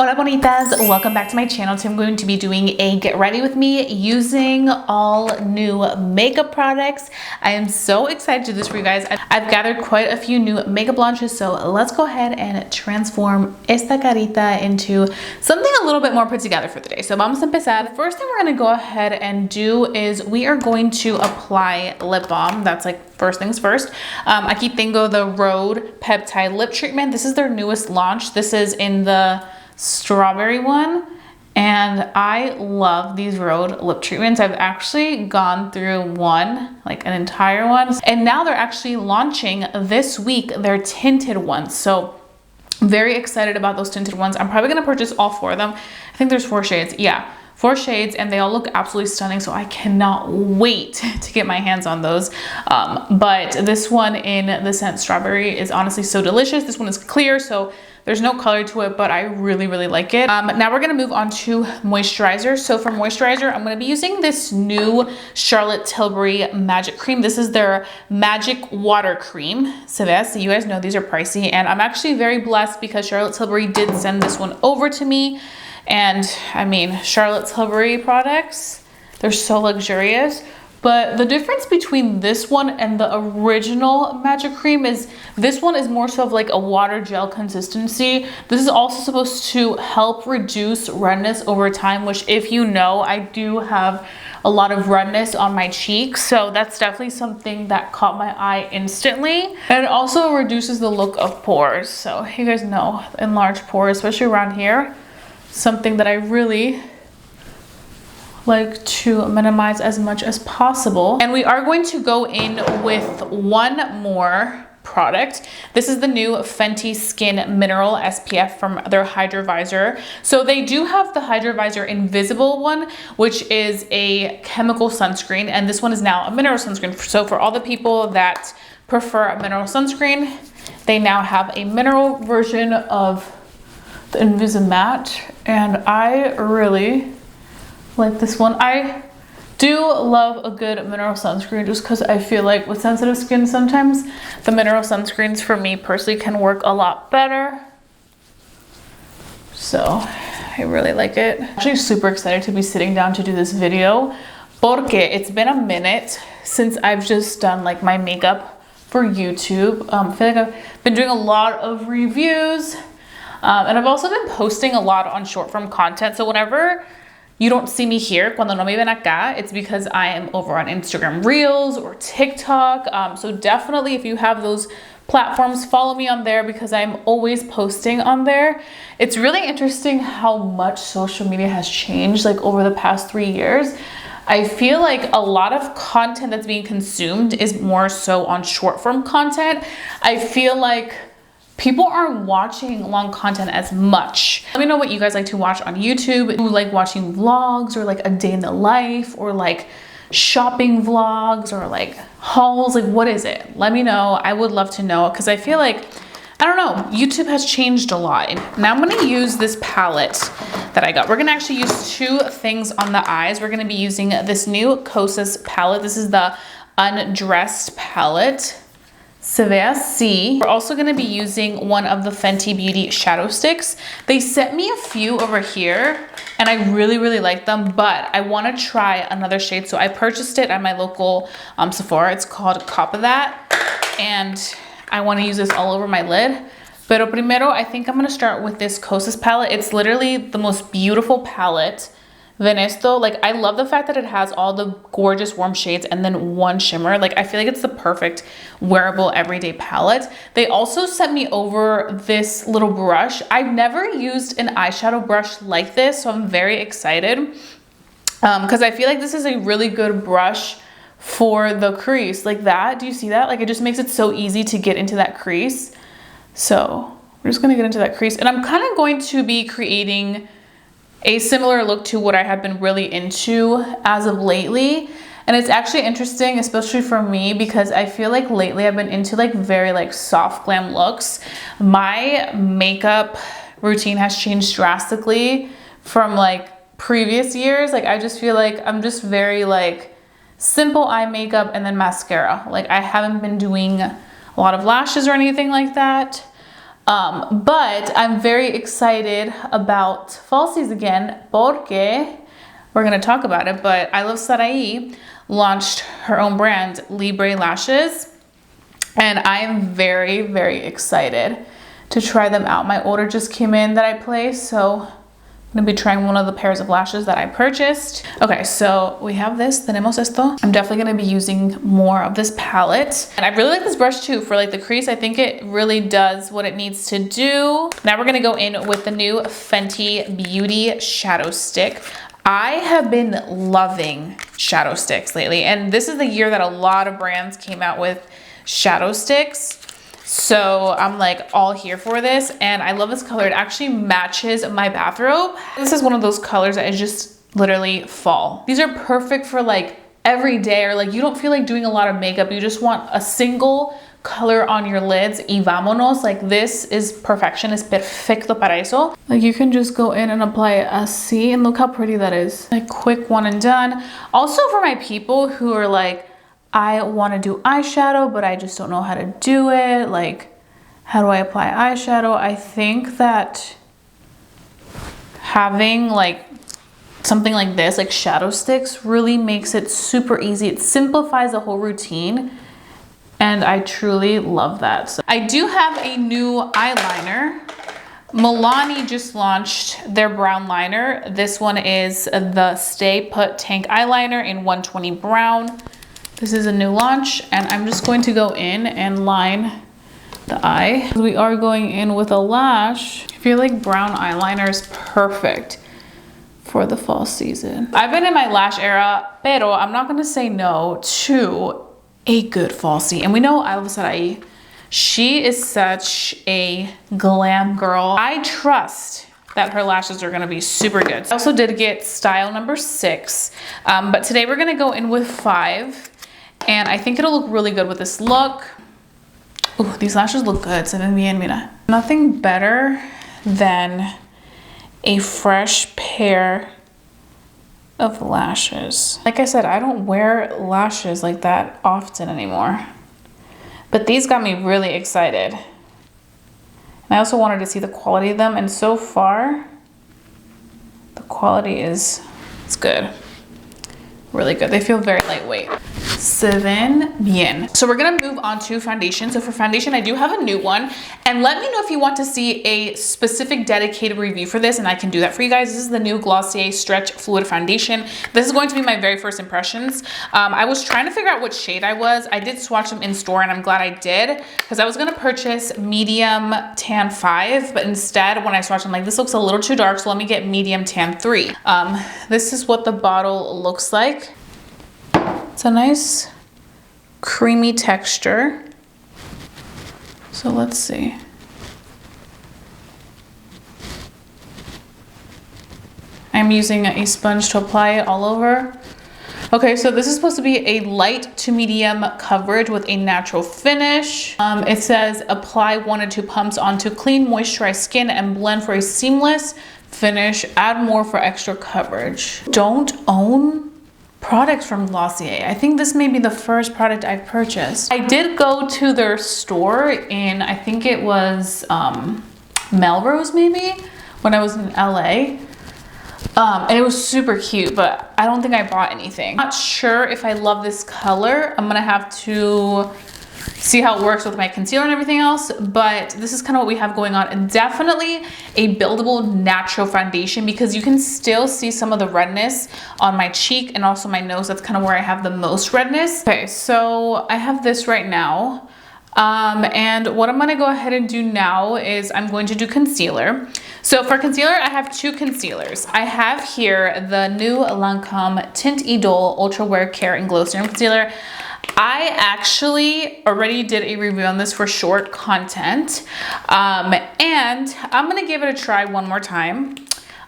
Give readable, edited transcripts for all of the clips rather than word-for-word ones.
Hola bonitas, welcome back to my channel. Today I'm going to be doing a get ready with me using all new makeup products. I am so excited to do this for you guys. I've gathered quite a few new makeup launches, so let's go ahead and transform esta carita into something a little bit more put together for the day. So vamos a empezar. The first thing we're going to go ahead and do is we are going to apply lip balm. That's like first things first. Aquí tengo the Rhode Peptide Lip Treatment. This is their newest launch. This is in the strawberry one, and I love these Rhode lip treatments. I've actually gone through one, like an entire one, and now they're actually launching this week their tinted ones. So very excited about those tinted ones. I'm probably gonna purchase all four of them. I think there's 4 shades. Yeah, 4 shades, and they all look absolutely stunning, so I cannot wait to get my hands on those. But this one in the scent strawberry is honestly so delicious. This one is clear, so there's no color to it, but I really like it. Now we're gonna move on to moisturizer. So for moisturizer, I'm gonna be using this new Charlotte Tilbury Magic Cream. This is their Magic Water Cream. So you guys know these are pricey, and I'm actually very blessed because Charlotte Tilbury did send this one over to me. And I mean, Charlotte Tilbury products, they're so luxurious. But the difference between this one and the original Magic Cream is this one is more so of like a water gel consistency. This is also supposed to help reduce redness over time, which, if you know, I do have a lot of redness on my cheeks. So that's definitely something that caught my eye instantly. And it also reduces the look of pores. So you guys know, enlarged pores, especially around here, something that I really like to minimize as much as possible. And we are going to go in with one more product. This is the new Fenty Skin Mineral SPF from their Hydra Visor. So they do have the Hydra Visor Invisible one, which is a chemical sunscreen, and this one is now a mineral sunscreen. So for all the people that prefer a mineral sunscreen, they now have a mineral version of the Invisimatte, and I really like this one. I do love a good mineral sunscreen just because I feel like with sensitive skin, sometimes the mineral sunscreens for me personally can work a lot better. So I really like it. I'm actually super excited to be sitting down to do this video porque it's been a minute since I've just done like my makeup for YouTube. I feel like I've been doing a lot of reviews, and I've also been posting a lot on short form content. So whenever you don't see me here, cuando no me ven acá, it's because I am over on Instagram Reels or TikTok. So definitely, if you have those platforms, follow me on there because I'm always posting on there. It's really interesting how much social media has changed like over the past 3 years. I feel like a lot of content that's being consumed is more so on short form content. I feel like people aren't watching long content as much. Let me know what you guys like to watch on YouTube. Do you like watching vlogs or like a day in the life or like shopping vlogs or like hauls? Like, what is it? Let me know. I would love to know because I feel like, I don't know, YouTube has changed a lot. Now I'm gonna use this palette that I got. We're gonna actually use 2 things on the eyes. We're gonna be using this new Kosas palette. This is the Undressed palette. Se ve así. We're also going to be using one of the Fenty Beauty shadow sticks. They sent me a few over here and I really like them, but I want to try another shade. So I purchased it at my local Sephora. It's called Cop of That, and I want to use this all over my lid. Pero primero, I think I'm going to start with this Kosas palette. It's literally the most beautiful palette. Ven esto, like I love the fact that it has all the gorgeous warm shades and then one shimmer. Like I feel like it's the perfect wearable everyday palette. They also sent me over this little brush. I've never used an eyeshadow brush like this, so I'm very excited because I feel like this is a really good brush for the crease like that. Do you see that? Like it just makes it so easy to get into that crease. So we're just gonna get into that crease, and I'm kind of going to be creating a similar look to what I have been really into as of lately. And it's actually interesting, especially for me, because I feel like lately I've been into like very like soft glam looks. My makeup routine has changed drastically from like previous years. Like I just feel like I'm just very like simple eye makeup and then mascara. Like I haven't been doing a lot of lashes or anything like that. But I'm very excited about falsies again porque we're gonna talk about it, but I Love Sarai launched her own brand, Libre Lashes, and I am very, very excited to try them out. My order just came in that I placed, so I'm gonna be trying one of the pairs of lashes that I purchased. Okay, so we have this, tenemos esto. I'm definitely gonna be using more of this palette. And I really like this brush too for like the crease. I think it really does what it needs to do. Now we're gonna go in with the new Fenty Beauty Shadow Stick. I have been loving shadow sticks lately, and this is the year that a lot of brands came out with shadow sticks. So I'm like all here for this, and I love this color. It actually matches my bathrobe. This is one of those colors that is just literally fall. These are perfect for like every day, or like you don't feel like doing a lot of makeup. You just want a single color on your lids. Y vámonos. Like this is perfection. Es perfecto para eso. Like you can just go in and apply it así, and look how pretty that is. Like quick one and done. Also for my people who are like, I want to do eyeshadow, but I just don't know how to do it. Like, how do I apply eyeshadow? I think that having like something like this, like shadow sticks, really makes it super easy. It simplifies the whole routine, and I truly love that. So I do have a new eyeliner. Milani just launched their brown liner. This one is the Stay Put Tank Eyeliner in 120 Brown. This is a new launch, and I'm just going to go in and line the eye. We are going in with a lash. I feel like brown eyeliner is perfect for the fall season. I've been in my lash era, pero I'm not gonna say no to a good falsie. And we know I Love Sarai. She is such a glam girl. I trust that her lashes are gonna be super good. I also did get style number 6, but today we're gonna go in with 5. And I think it'll look really good with this look. Ooh, these lashes look good. Se ven bien, mira. Nothing better than a fresh pair of lashes. Like I said, I don't wear lashes like that often anymore. But these got me really excited. And I also wanted to see the quality of them. And so far, the quality is, it's good. Really good. They feel very lightweight. Se ven bien. So we're gonna move on to foundation. So for foundation, I do have a new one, and let me know if you want to see a specific dedicated review for this, and I can do that for you guys. This is the new Glossier Stretch Fluid Foundation. This is going to be my very first impressions. I was trying to figure out what shade I was. I did swatch them in store, and I'm glad I did, because I was gonna purchase medium tan 5, but instead when I swatched, I'm like, this looks a little too dark, so let me get medium tan 3. This is what the bottle looks like. It's a nice creamy texture. So let's see. I'm using a sponge to apply it all over. Okay, so this is supposed to be a light to medium coverage with a natural finish. It says apply 1 to 2 pumps onto clean, moisturized skin and blend for a seamless finish. Add more for extra coverage. Don't own products from Glossier. I think this may be the first product I've purchased. I did go to their store in, I think it was Melrose maybe, when I was in LA. And it was super cute, but I don't think I bought anything. Not sure if I love this color. I'm gonna have to see how it works with my concealer and everything else, but this is kind of what we have going on. And definitely a buildable natural foundation, because you can still see some of the redness on my cheek and also my nose. That's kind of where I have the most redness. Okay, so I have this right now. And what I'm gonna go ahead and do now is I'm going to do concealer. So for concealer, I have 2 concealers. I have here the new Lancome Tint Idole Ultra Wear Care and Glow Serum Concealer. I actually already did a review on this for short content, and I'm gonna give it a try one more time.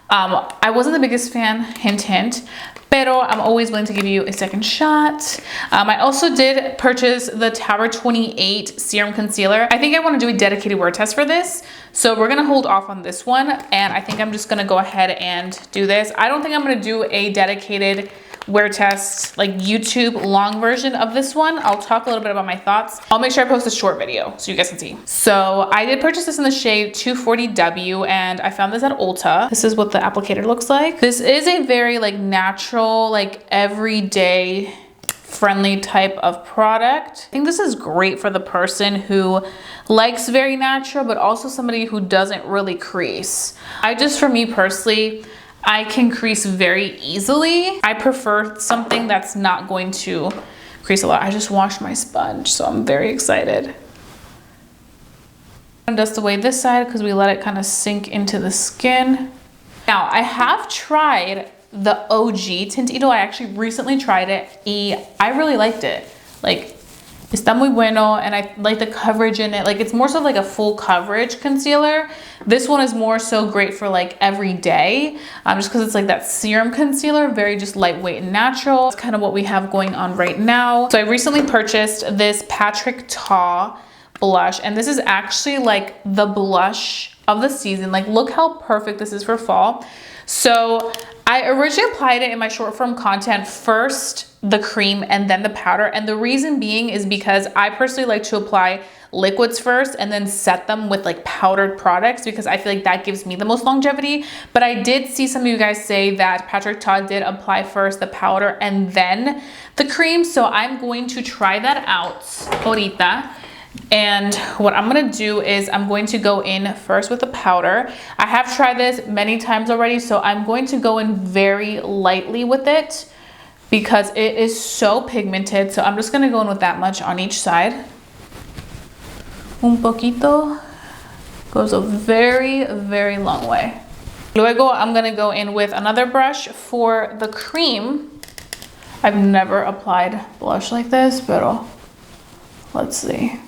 I wasn't the biggest fan, hint hint, pero I'm always willing to give you a second shot. I also did purchase the Tower 28 Serum Concealer. I think I want to do a dedicated wear test for this, so we're gonna hold off on this one, and I think I'm just gonna go ahead and do this. I don't think I'm gonna do a dedicated wear test, like YouTube long version of this one. I'll talk a little bit about my thoughts. I'll make sure I post a short video so you guys can see. So I did purchase this in the shade 240W, and I found this at Ulta. This is what the applicator looks like. This is a very like natural, like everyday friendly type of product. I think this is great for the person who likes very natural, but also somebody who doesn't really crease. For me personally, I can crease very easily. I prefer something that's not going to crease a lot. I just washed my sponge, so I'm very excited. And dust away this side because we let it kind of sink into the skin. Now, I have tried the OG Tintito. I actually recently tried it. I really liked it. Like, está muy bueno, and I like the coverage in it. Like, it's more so like a full coverage concealer. This one is more so great for like every day, just because it's like that serum concealer, very just lightweight and natural. It's kind of what we have going on right now. So I recently purchased this Patrick Ta blush, and this is actually like the blush of the season. Like, look how perfect this is for fall. So I originally applied it in my short form content first, the cream and then the powder. And the reason being is because I personally like to apply liquids first and then set them with like powdered products, because I feel like that gives me the most longevity. But I did see some of you guys say that Patrick Ta did apply first the powder and then the cream. So I'm going to try that out ahorita. And what I'm gonna do is I'm going to go in first with the powder. I have tried this many times already, so I'm going to go in very lightly with it because it is so pigmented. So I'm just gonna go in with that much on each side. Un poquito goes a very, very long way. Luego, I'm gonna go in with another brush for the cream. I've never applied blush like this, but let's see.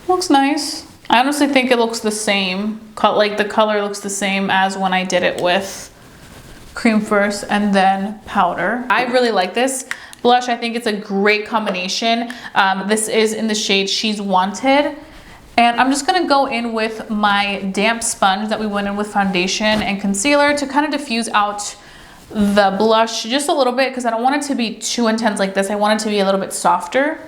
Looks nice. I honestly think it looks the same. Like the color looks the same as when I did it with cream first and then powder. I really like this blush. I think it's a great combination. This is in the shade She's Wanted. And I'm just gonna go in with my damp sponge that we went in with foundation and concealer to kind of diffuse out the blush just a little bit, because I don't want it to be too intense like this. I want it to be a little bit softer.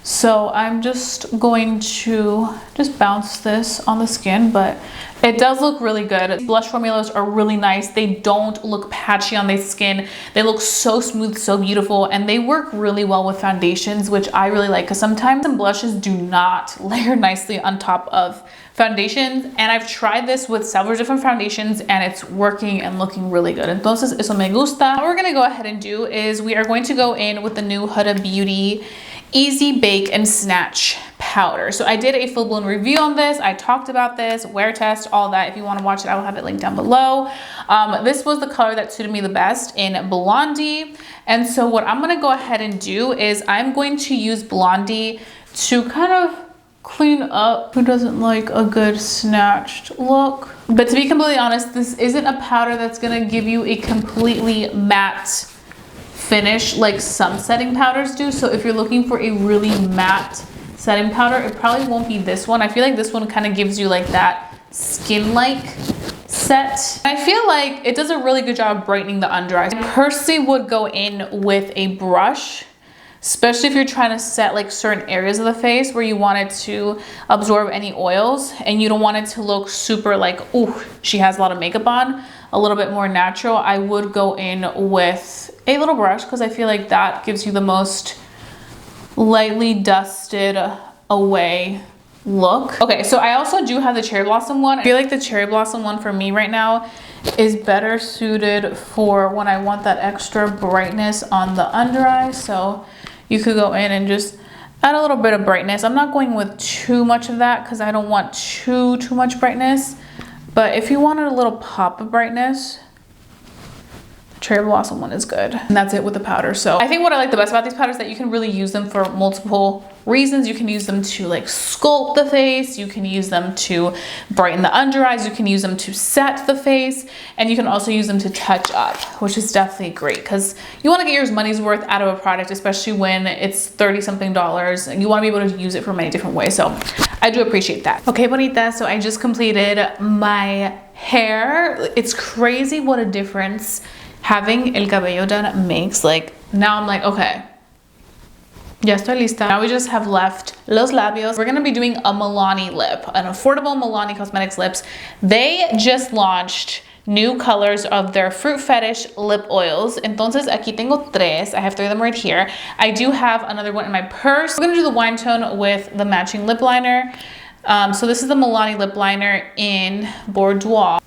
So I'm just going to just bounce this on the skin, but it does look really good. Blush formulas are really nice. They don't look patchy on the skin. They look so smooth, so beautiful, and they work really well with foundations, which I really like, because sometimes some blushes do not layer nicely on top of foundations. And I've tried this with several different foundations and it's working and looking really good. Entonces, eso me gusta. What we're gonna go ahead and do is we are going to go in with the new Huda Beauty Easy Bake and Snatch powder. So I did a full-blown review on this. I talked about this, wear test, all that. If you want to watch it, I will have it linked down below. This was the color that suited me the best in Blondie. And so what I'm going to go ahead and do is I'm going to use Blondie to kind of clean up. Who doesn't like a good snatched look? But to be completely honest, this isn't a powder that's going to give you a completely matte finish like some setting powders do. So if you're looking for a really matte setting powder, it probably won't be this one. I feel like this one kind of gives you like that skin-like set. I feel like it does a really good job of brightening the under eyes. I personally would go in with a brush, especially if you're trying to set like certain areas of the face where you want it to absorb any oils and you don't want it to look super like, ooh, she has a lot of makeup on. A little bit more natural, I would go in with a little brush, because I feel like that gives you the most lightly dusted away look. Okay, so I also do have the Cherry Blossom one. I feel like the Cherry Blossom one for me right now is better suited for when I want that extra brightness on the under eye. So you could go in and just add a little bit of brightness. I'm not going with too much of that because I don't want too much brightness. But if you wanted a little pop of brightness, the Cherry Blossom one is good. And that's it with the powder. So I think what I like the best about these powders is that you can really use them for multiple reasons. You can use them to like sculpt the face. You can use them to brighten the under eyes. You can use them to set the face. And you can also use them to touch up, which is definitely great because you want to get your money's worth out of a product, especially when it's $30-something. You want to be able to use it for many different ways. So I do appreciate that. Okay, bonita, so I just completed my hair. It's crazy what a difference having el cabello done makes, like, now I'm like, okay, ya estoy lista. Now we just have left los labios. We're gonna be doing a Milani lip, an affordable Milani Cosmetics lips. They just launched new colors of their Fruit Fetish lip oils. Entonces aquí tengo tres. I have three of them right here. I do have another one in my purse. We're gonna do the wine tone with the matching lip liner. So this is the Milani lip liner in Bordeaux.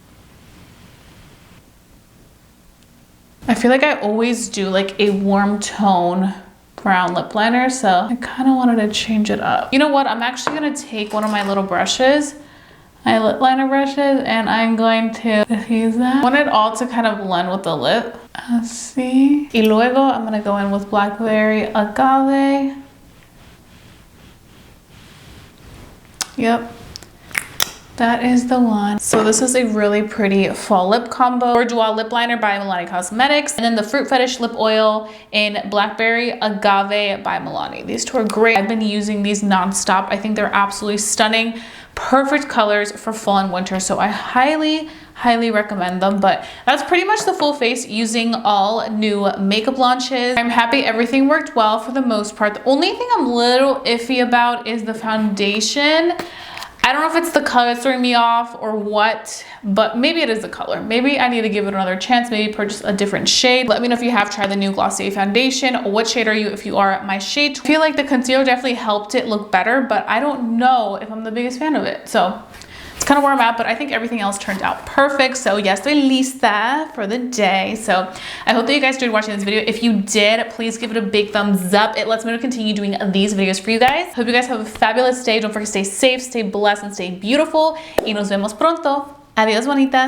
I feel like I always do like a warm tone brown lip liner, so I kind of wanted to change it up. You know what? I'm actually gonna take one of my little brushes, my lip liner brushes, and I'm going to use that. I want it all to kind of blend with the lip. Let's see. Y luego I'm gonna go in with Blackberry Agave. Yep. That is the one. So this is a really pretty fall lip combo. Bordeaux lip liner by Milani Cosmetics. And then the Fruit Fetish lip oil in Blackberry Agave by Milani. These two are great. I've been using these nonstop. I think they're absolutely stunning. Perfect colors for fall and winter. So I highly recommend them. But that's pretty much the full face using all new makeup launches. I'm happy everything worked well for the most part. The only thing I'm a little iffy about is the foundation. I don't know if it's the color that's throwing me off or what, but maybe it is the color. Maybe I need to give it another chance, maybe purchase a different shade. Let me know if you have tried the new Glossier foundation. What shade are you if you are my shade? I feel like the concealer definitely helped it look better, but I don't know if I'm the biggest fan of it. So it's kind of where I'm at, but I think everything else turned out perfect. So ya estoy lista for the day. So I hope that you guys enjoyed watching this video. If you did, please give it a big thumbs up. It lets me know to continue doing these videos for you guys. Hope you guys have a fabulous day. Don't forget to stay safe, stay blessed, and stay beautiful. Y nos vemos pronto. Adiós, bonitas.